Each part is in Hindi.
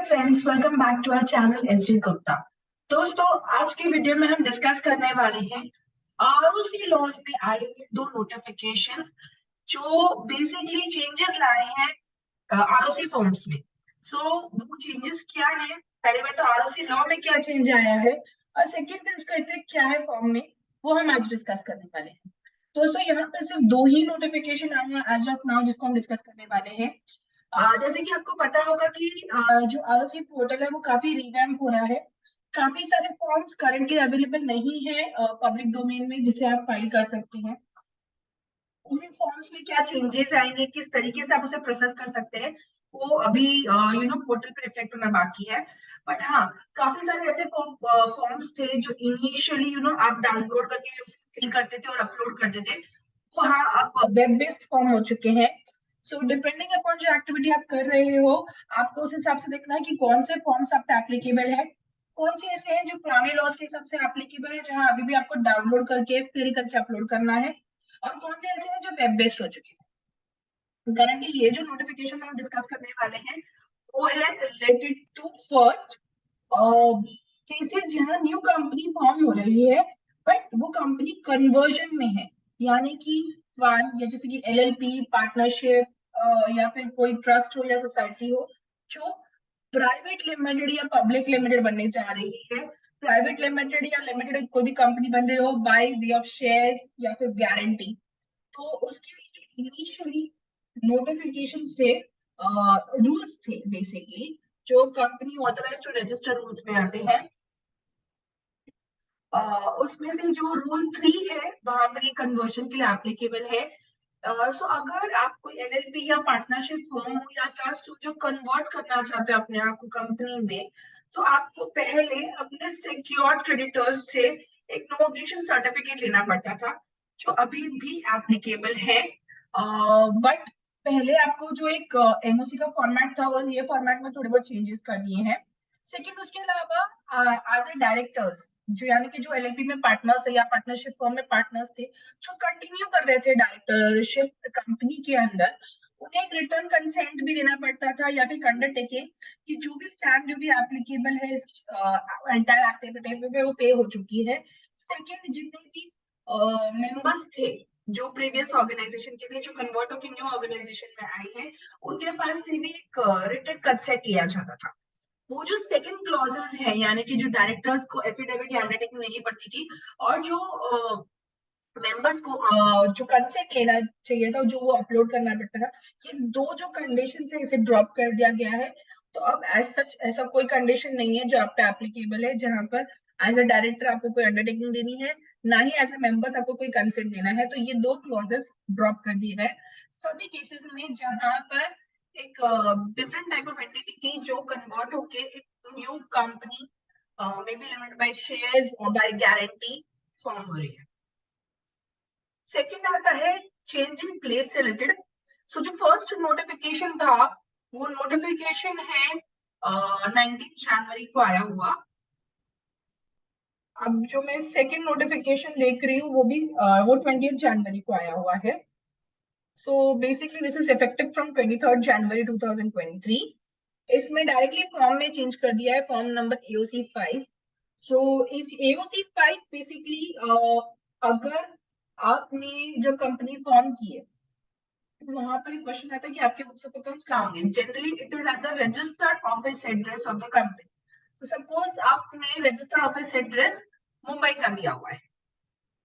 Friends, welcome back to our channel SG Gupta. दोस्तों, आज की वीडियो में हम डिस्कस करने वाले हैं आरओसी लॉज में आए हुए दो नोटिफिकेशंस जो बेसिकली चेंजेस लाए हैं आरओसी फॉर्म्स में। वो चेंजेस क्या है? पहले बात तो आरओसी लॉ में क्या चेंज आया है और सेकंड इसका इफेक्ट क्या है फॉर्म में, वो हम आज डिस्कस करने वाले हैं। दोस्तों, यहाँ पे सिर्फ दो ही नोटिफिकेशन आए हैं एज ऑफ नाउ जिसको हम डिस्कस करने वाले हैं। जैसे कि आपको पता होगा कि जो आरओसी पोर्टल है वो काफी रिवैम्प हो रहा है। काफी सारे फॉर्म्स करंटली अवेलेबल नहीं है पब्लिक डोमेन में जिसे आप फाइल कर सकते हैं। उन फॉर्म्स में क्या चेंजेस आएंगे, किस तरीके से आप उसे प्रोसेस कर सकते हैं, वो अभी पोर्टल पे रिफ्लेक्ट होना बाकी है। बट हाँ, काफी सारे ऐसे फॉर्म्स थे जो इनिशियली आप डाउनलोड करके फिल करते थे और अपलोड करते थे, वो हाँ अब वेब बेस्ड फॉर्म हो चुके हैं। सो डिपेंडिंग अपॉन जो एक्टिविटी आप कर रहे हो, आपको उस हिसाब से देखना है कि कौन से फॉर्म्स आप पे एप्लीकेबल है, कौन से ऐसे हैं जो पुराने लॉज के हिसाब से एप्लीकेबल है जहां अभी भी आपको डाउनलोड करके फिल करके अपलोड करना है, और कौन से ऐसे हैं जो वेब बेस्ड हो चुके हैं। करंटली ये जो नोटिफिकेशन हम डिस्कस करने वाले हैं वो है रिलेटेड टू फर्स्ट केसेस जहां न्यू कंपनी फॉर्म हो रही है, बट वो कंपनी कन्वर्जन में है। यानी कि फर्म या जैसे कि एलएलपी पार्टनरशिप या फिर कोई ट्रस्ट हो या सोसाइटी हो जो प्राइवेट लिमिटेड या पब्लिक लिमिटेड बनने जा रही है। प्राइवेट लिमिटेड या लिमिटेड कोई भी कंपनी बन रही हो बाय वे ऑफ शेयर्स या फिर गारंटी, तो उसके लिए इनिशियली नोटिफिकेशन थे, रूल्स थे बेसिकली जो company authorise to register rules में आते हैं। उसमें से जो रूल 3 है वहां पर कन्वर्शन के लिए एप्लीकेबल है। सो अगर आप कोई एलएलपी या पार्टनरशिप फर्म हो या ट्रस्ट हो जो कन्वर्ट करना चाहते हैं अपने आप को कंपनी में, तो आपको पहले अपने सिक्योर्ड क्रेडिटर्स से एक नो ऑब्जेक्शन सर्टिफिकेट लेना पड़ता था जो अभी भी एप्लीकेबल है। बट पहले आपको जो एक एमओसी का फॉर्मेट था वो ये फॉर्मेट में थोड़े बहुत चेंजेस कर दिए हैं। सेकंड, उसके अलावा एज ए डायरेक्टर्स जो यानी कि जो एलएलपी में पार्टनर्स थे या पार्टनरशिप फर्म में पार्टनर्स थे जो कंटिन्यू कर रहे थे डायरेक्टरशिप कंपनी के अंदर, उन्हें एक रिटर्न कंसेंट भी देना पड़ता था या फिर अंडरटेकिंग कि जो भी स्टैम्प ड्यूटी एप्लीकेबल है इस एंटायर एक्टिविटी पे वो पे हो चुकी है। सेकंड, जितने भी मेंबर्स थे जो प्रीवियस ऑर्गेनाइजेशन के लिए जो कन्वर्ट होकर न्यू ऑर्गेनाइजेशन में आए हैं, उनके पास से भी एक रिटर्न कंसेंट लिया जाता था। वो जो सेकंड क्लॉजेस है यानी कि जो डायरेक्टर्स को एफिडेविट या अंडरटेकिंग देनी पड़ती थी और जो मेंबर्स को जो कंसेंट लेना चाहिए था जो वो अपलोड करना पड़ता था, ये दो जो कंडीशन है इसे ड्रॉप कर दिया गया है। तो अब एज सच ऐसा कोई कंडीशन नहीं है जो आप पे एप्लीकेबल है जहां पर एज अ डायरेक्टर आपको कोई अंडरटेकिंग देनी है, ना ही एज अ मेंबर्स आपको कोई कंसेंट देना है। तो ये दो क्लॉजेस ड्रॉप कर दिए गए सभी केसेस में जहां पर एक डिफरेंट टाइप ऑफ एंटिटी थी जो कन्वर्ट होके एक new company may be limited by shares और बाय गारंटी फॉर्म हो रही है। सेकंड आता है चेंज इन प्लेस से रिलेटेड। सो जो फर्स्ट नोटिफिकेशन था वो नोटिफिकेशन है 19 जनवरी को आया हुआ। अब जो मैं सेकंड नोटिफिकेशन देख रही हूँ वो भी वो 20 जनवरी को आया हुआ है। So basically this is effective from 23 जनवरी 2023। इसमें डायरेक्टली फॉर्म में चेंज कर दिया है, फॉर्म नंबर एओसी 5। सो इस एओसी 5 बेसिकली अगर आपने जब कंपनी फॉर्म की है तो वहां पर एक क्वेश्चन आता है कि आपके बुक्स ऑफ अकाउंट्स कहाँ होंगे। Generally it is at the registered office address of the company. तो सपोज आपने रजिस्टर्ड ऑफिस एड्रेस मुंबई का दिया हुआ है।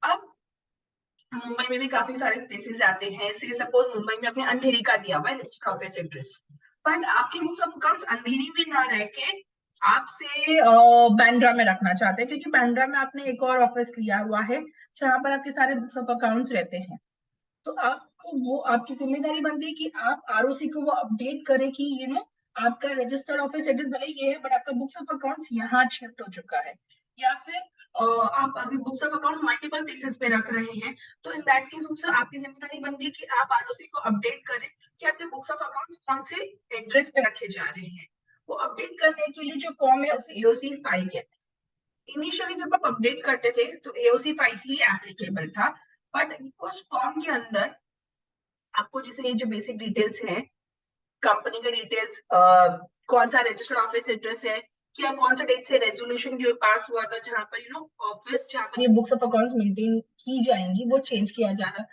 अब मुंबई में भी काफी सारे स्पेसेस आते हैं, से सपोज मुंबई में आपने अंधेरी का दिया हुआ है रजिस्टर्ड ऑफिस एड्रेस, बट आपके बुक्स ऑफ अकाउंट्स अंधेरी में ना रह के आपसे बांद्रा में रखना चाहते हैं क्योंकि बांद्रा में आपने एक और ऑफिस लिया हुआ है जहां पर आपके सारे बुक्स ऑफ अकाउंट्स रहते हैं। तो आपको वो आपकी जिम्मेदारी बनती है कि आप आरओसी को वो अपडेट करें कि आपका रजिस्टर्ड ऑफिस एड्रेस भले ये है बट आपका बुक्स ऑफ अकाउंट्स यहाँ शिफ्ट हो चुका है। या फिर आप अभी books of account multiple places पे रख रहे हैं, तो इन दैट केस आपकी जिम्मेदारी बनती है कि आप आरओसी को अपडेट करें कि आपके बुक्स ऑफ अकाउंट्स कौन से एड्रेस पे रखे जा रहे हैं। वो अपडेट करने के लिए जो फॉर्म है उसे एओसी 5 कहते हैं। इनिशियली जब आप अपडेट करते थे तो एओसी 5 ही एप्लीकेबल था, बट उस फॉर्म के अंदर आपको जैसे ये जो बेसिक डिटेल्स है कंपनी के डिटेल्स, कौन सा रजिस्टर्ड ऑफिस एड्रेस है, क्या कौन सा डेट से रेजोल्यूशन जो पास हुआ था जहां पर ऑफिस जहां पर ये बुक्स ऑफ अकाउंट्स मेंटेन की जाएंगी वो चेंज किया जाता,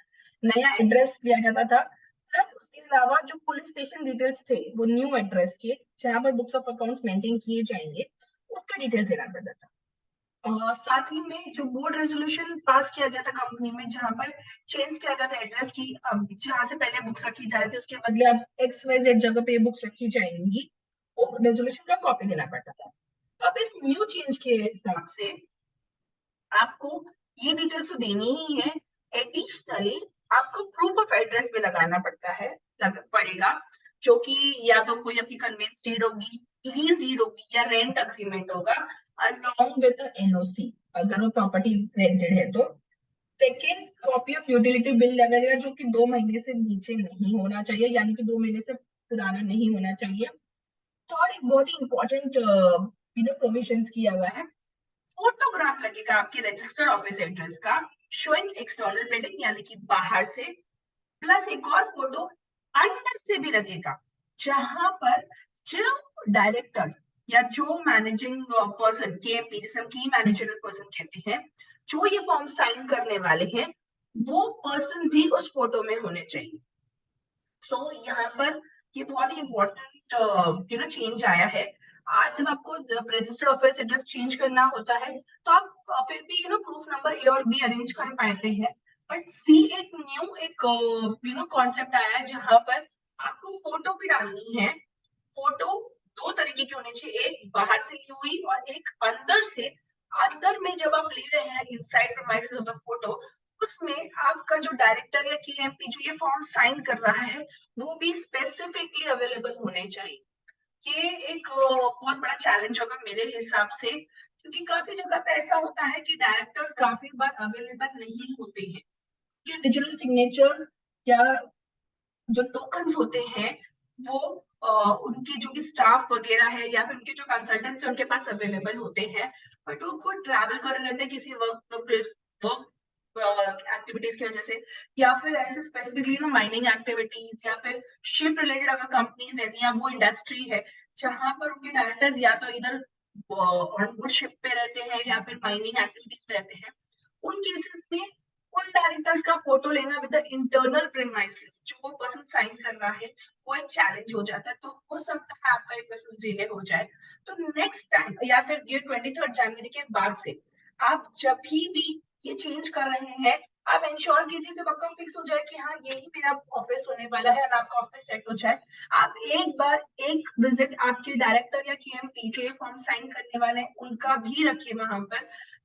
नया एड्रेस दिया जाता था। प्लस उसके अलावा जो पुलिस स्टेशन डिटेल्स थे वो न्यू एड्रेस के जहां पर बुक्स ऑफ अकाउंट्स मेंटेन किए जाएंगे उसका डिटेल्स देना पड़ता था। साथ ही में जो बोर्ड रेजोल्यूशन पास किया गया था कंपनी में जहां पर चेंज किया गया था एड्रेस की, अब जहां से पहले बुक्स रखी जा रही थी उसके बदले अब एक्स वाई जेड जगह पे बुक्स रखी जाएंगी, वो रेजोल्यूशन का कॉपी देना पड़ता था। अब इस न्यू चेंज के हिसाब से आपको ये डिटेल्स तो देनी ही है, एडिशनली आपको प्रूफ ऑफ एड्रेस भी लगाना पड़ेगा, जो कि या तो कोई आपकी कन्वेंस डीड होगी, लीज डीड होगी या रेंट अग्रीमेंट होगा अलोंग विद एनओसी अगर वो प्रॉपर्टी रेंटेड है तो। Second, copy of utility bill लगेगा जो कि 2 महीने से नीचे नहीं होना चाहिए, यानी कि 2 महीने से पुराना नहीं होना चाहिए। थर्ड, एक बहुत ही इंपॉर्टेंट प्रोविजंस किया हुआ है, फोटोग्राफ लगेगा आपके रजिस्टर्ड ऑफिस एड्रेस का शोइंग एक्सटर्नल बिल्डिंग यानी कि बाहर से, प्लस एक और फोटो अंदर से भी लगेगा जहां पर जो डायरेक्टर या जो मैनेजिंग पर्सन केएमपी जिसे हम की मैनेजरल पर्सन कहते हैं, जो ये फॉर्म साइन करने वाले हैं वो पर्सन भी उस फोटो में होने चाहिए। सो यहाँ पर ये बहुत ही इंपॉर्टेंट चेंज आया है। आज जब आपको जब रजिस्टर्ड ऑफिस एड्रेस चेंज करना होता है तो आप फिर भी प्रूफ नंबर ए और बी अरेंज कर पाते हैं, बट सी एक न्यू एक कॉन्सेप्ट आया है जहां पर आपको फोटो भी डालनी है। फोटो दो तरीके की होनी चाहिए, एक बाहर से ली हुई और एक अंदर से। अंदर में जब आप ले रहे हैं inside premises of the photo, उसमें आपका जो डायरेक्टर या केएमपी जो ये फॉर्म साइन कर रहा है वो भी स्पेसिफिकली अवेलेबल होने चाहिए। ये एक बहुत बड़ा चैलेंज होगा मेरे हिसाब से, क्योंकि काफी जगह पे ऐसा होता है कि डायरेक्टर्स काफी बार अवेलेबल नहीं होते हैं, कि डिजिटल सिग्नेचर्स या जो टोकन्स होते हैं वो उनकी जो भी स्टाफ वगैरह है या फिर उनके जो कंसल्टेंट्स है उनके पास अवेलेबल होते हैं, बट वो खुद ट्रैवल कर रहे थे किसी वर्क एक्टिविटीज की वजह से, या फिर ऐसे स्पेसिफिकली माइनिंग एक्टिविटीज या फिर शिप रिलेटेड अगर कंपनीज रहती हैं, वो इंडस्ट्री है जहां पर उनके डायरेक्टर्स या तो इधर ऑन बोर्ड शिप पे रहते हैं या फिर माइनिंग एक्टिविटीज पे रहते हैं, उन केसेस में उन डायरेक्टर्स का फोटो लेना विद इंटरनल प्रीमाइसेस जो वो पर्सन साइन कर रहा है वो एक चैलेंज हो जाता है, तो हो सकता है आपका ये प्रोसेस डिले हो जाए। तो नेक्स्ट टाइम या फिर ये 23 जनवरी के बाद से आप जब भी ये चेंज कर रहे हैं, आप इंश्योर कीजिए जब आपका फिक्स हो जाए कि हाँ यही मेरा ऑफिस होने वाला है और आपका ऑफिस सेट हो जाए, आप एक बार एक विजिट आपके डायरेक्टर या केएमपी जो ये फॉर्म साइन करने वाले हैं उनका भी रखिए वहां पर,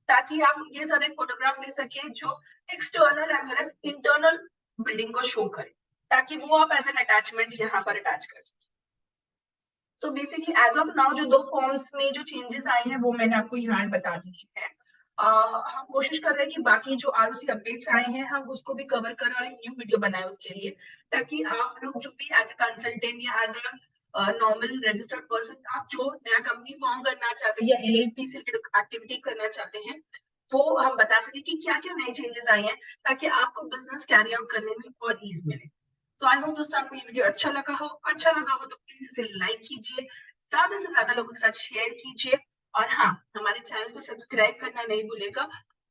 ताकि आप ये सारे फोटोग्राफ ले सके जो external as well as internal building को शो करे, ताकि वो आप एज एन अटैचमेंट यहाँ पर अटैच कर सके। तो बेसिकली एज ऑफ नाउ जो 2 फॉर्म्स में जो चेंजेस आए हैं वो मैंने आपको यहाँ बता दिए हैं। हम कोशिश कर रहे हैं कि बाकी जो आरओसी अपडेट्स आए हैं हम उसको भी कवर करें और एक न्यू वीडियो बनाए उसके लिए, ताकि आप लोग जो भी एज अ कंसल्टेंट या as a normal registered person आप जो नया कंपनी फॉर्म करना चाहते हैं या एलएलपी से एक्टिविटी करना चाहते हैं वो हम बता सके कि क्या क्या नए चेंजेस आए हैं, ताकि आपको बिजनेस कैरी आउट करने में और ईज मिले। तो आई होप दोस्तों आपको ये वीडियो अच्छा लगा हो तो प्लीज इसे लाइक कीजिए, ज्यादा से ज्यादा लोगों के साथ शेयर कीजिए, और हाँ हमारे चैनल को सब्सक्राइब करना नहीं भूलेगा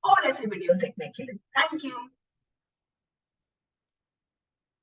और ऐसे वीडियोस देखने के लिए। Thank you.